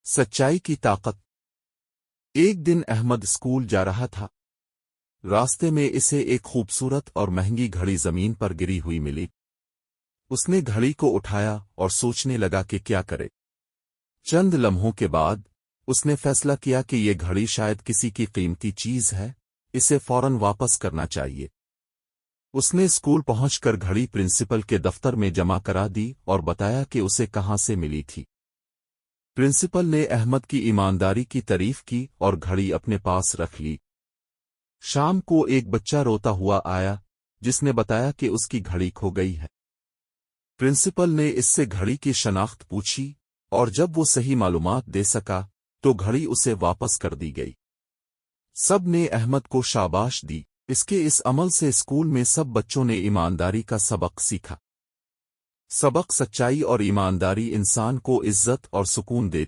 सच्चाई की ताकत। एक दिन अहमद स्कूल जा रहा था। रास्ते में इसे एक खूबसूरत और महंगी घड़ी जमीन पर गिरी हुई मिली। उसने घड़ी को उठाया और सोचने लगा कि क्या करे। चंद लम्हों के बाद उसने फैसला किया कि ये घड़ी शायद किसी की कीमती चीज है, इसे फौरन वापस करना चाहिए। उसने स्कूल पहुंचकर घड़ी प्रिंसिपल के दफ्तर में जमा करा दी और बताया कि उसे कहां से मिली थी। प्रिंसिपल ने अहमद की ईमानदारी की तारीफ की और घड़ी अपने पास रख ली। शाम को एक बच्चा रोता हुआ आया, जिसने बताया कि उसकी घड़ी खो गई है। प्रिंसिपल ने इससे घड़ी की शनाख्त पूछी और जब वो सही मालूमात दे सका तो घड़ी उसे वापस कर दी गई। सब ने अहमद को शाबाश दी। इसके इस अमल से स्कूल में सब बच्चों ने ईमानदारी का सबक सीखा। सबक: सच्चाई और ईमानदारी इंसान को इज्जत और सुकून देती